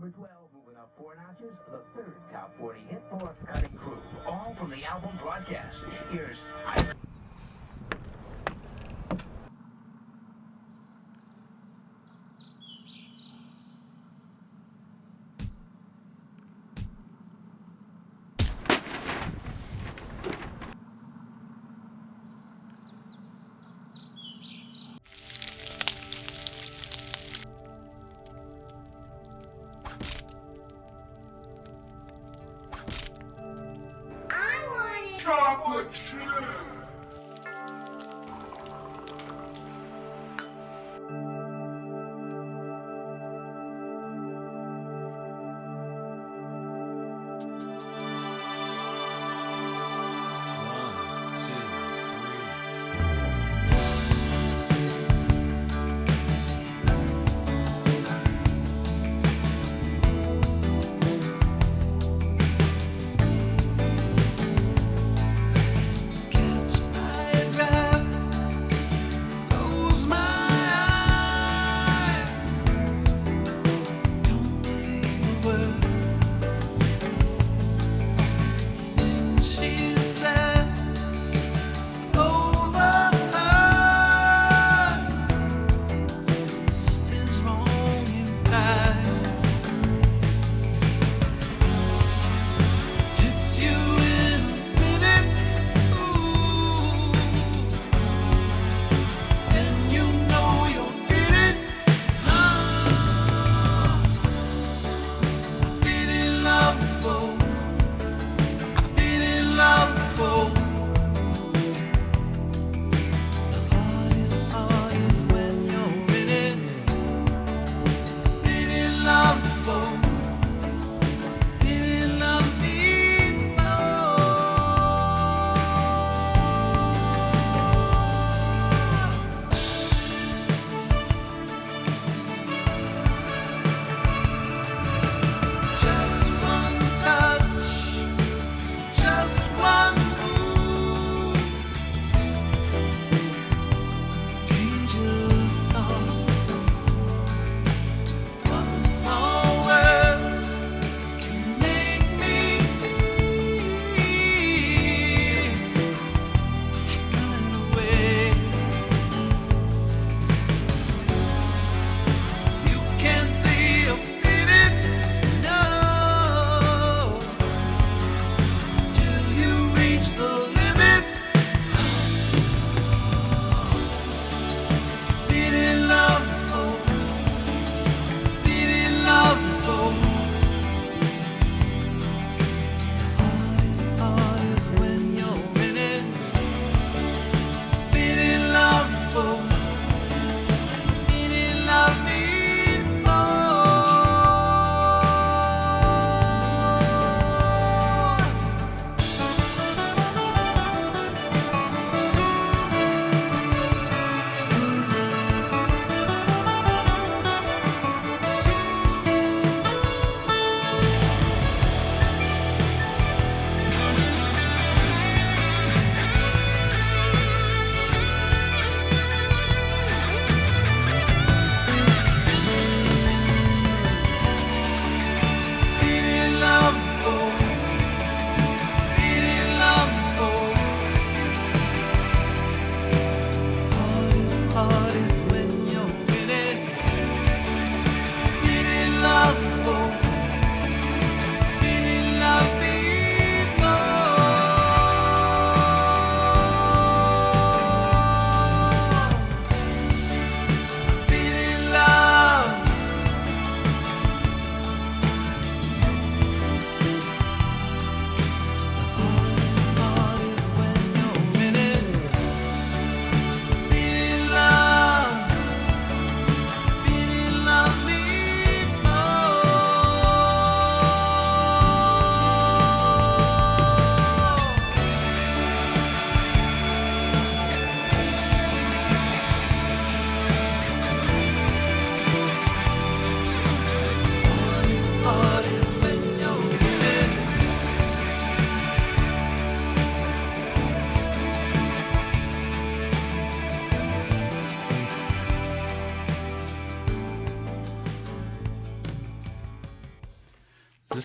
number 12, moving up 4 notches, the third top 40 hit for Cutting Crew. All from the album Broadcast. Here's chocolate chip.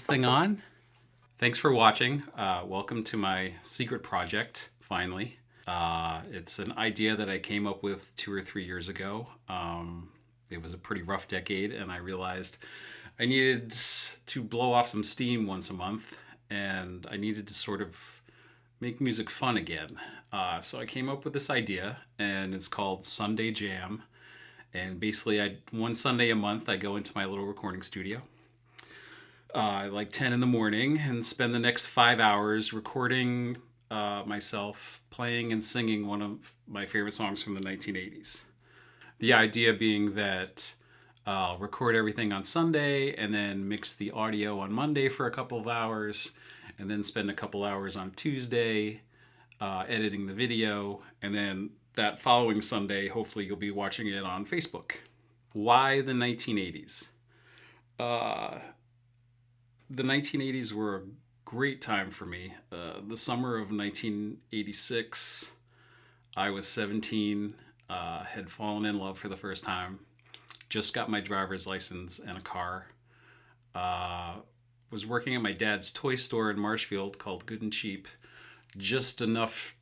this thing on? Thanks for watching. Welcome to my secret project, finally. It's an idea that I came up with 2 or 3 years ago. It was a pretty rough decade, and I realized I needed to blow off some steam once a month, and I needed to sort of make music fun again. So I came up with this idea, and it's called Sunday Jam. And basically, one Sunday a month, I go into my little recording studio, like 10 in the morning, and spend the next 5 hours recording myself playing and singing one of my favorite songs from the 1980s. The idea being that I'll record everything on Sunday and then mix the audio on Monday for a couple of hours, and then spend a couple hours on Tuesday editing the video, and then that following Sunday, hopefully you'll be watching it on Facebook. Why the 1980s? The 1980s were a great time for me. The summer of 1986, I was 17, had fallen in love for the first time, just got my driver's license and a car, was working at my dad's toy store in Marshfield called Good and Cheap, just enough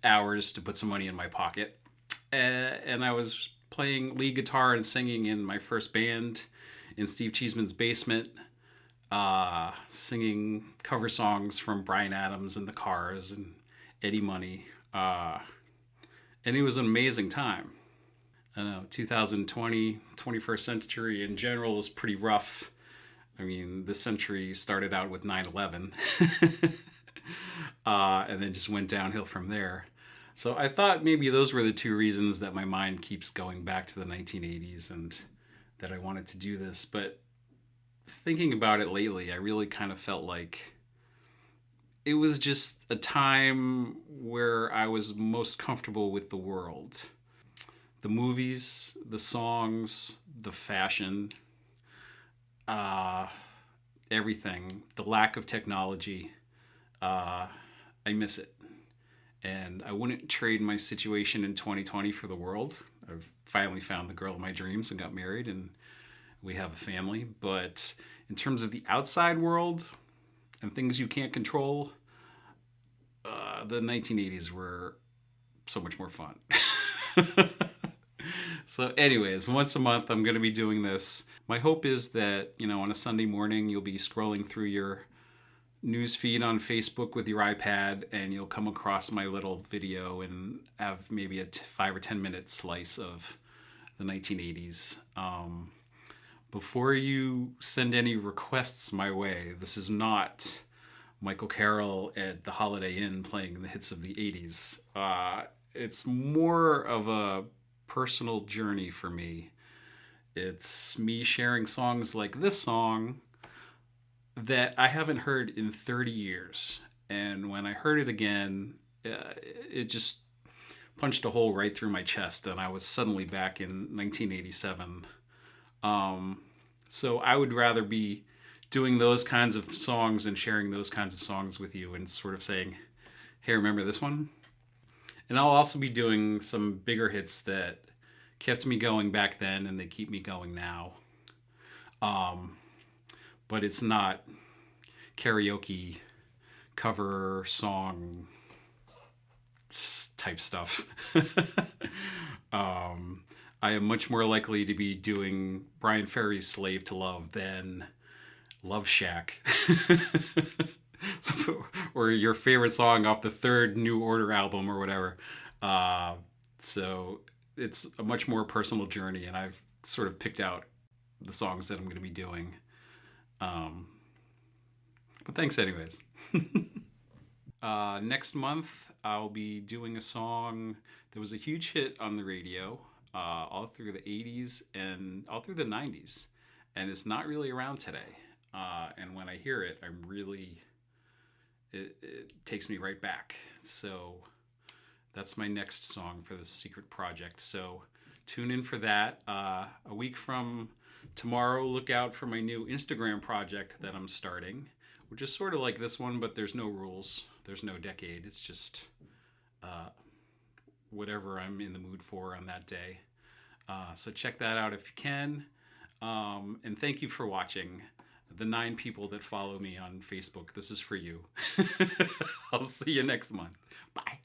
hours to put some money in my pocket. And I was playing lead guitar and singing in my first band in Steve Cheeseman's basement, singing cover songs from Bryan Adams and the Cars and Eddie Money. And it was an amazing time. I know 2020, 21st century in general is pretty rough. I mean, this century started out with 9/11 and then just went downhill from there. So I thought maybe those were the two reasons that my mind keeps going back to the 1980s and that I wanted to do this. But thinking about it lately, I really kind of felt like it was just a time where I was most comfortable with the world. The movies, the songs, the fashion, everything, the lack of technology, I miss it. And I wouldn't trade my situation in 2020 for the world. I've finally found the girl of my dreams and got married, and we have a family. But in terms of the outside world and things you can't control, the 1980s were so much more fun. So anyways, once a month I'm going to be doing this. My hope is that, on a Sunday morning you'll be scrolling through your news feed on Facebook with your iPad, and you'll come across my little video and have maybe a 5 or 10 minute slice of the 1980s. Before you send any requests my way, this is not Michael Carroll at the Holiday Inn playing the hits of the 80s. It's more of a personal journey for me. It's me sharing songs like this song that I haven't heard in 30 years. And when I heard it again, it just punched a hole right through my chest, and I was suddenly back in 1987. So I would rather be doing those kinds of songs and sharing those kinds of songs with you and sort of saying, hey, remember this one? And I'll also be doing some bigger hits that kept me going back then and they keep me going now. But it's not karaoke cover song type stuff. I am much more likely to be doing Brian Ferry's Slave to Love than Love Shack. Or your favorite song off the third New Order album or whatever. So it's a much more personal journey, and I've sort of picked out the songs that I'm going to be doing. But thanks anyways. Next month, I'll be doing a song that was a huge hit on the radio all through the 80s and all through the 90s. And it's not really around today. And when I hear it, it takes me right back. So that's my next song for the secret project. So tune in for that. A week from tomorrow, look out for my new Instagram project that I'm starting, which is sort of like this one, but there's no rules. There's no decade. It's just whatever I'm in the mood for on that day. So check that out if you can. And thank you for watching. the 9 people that follow me on Facebook, this is for you. I'll see you next month. Bye.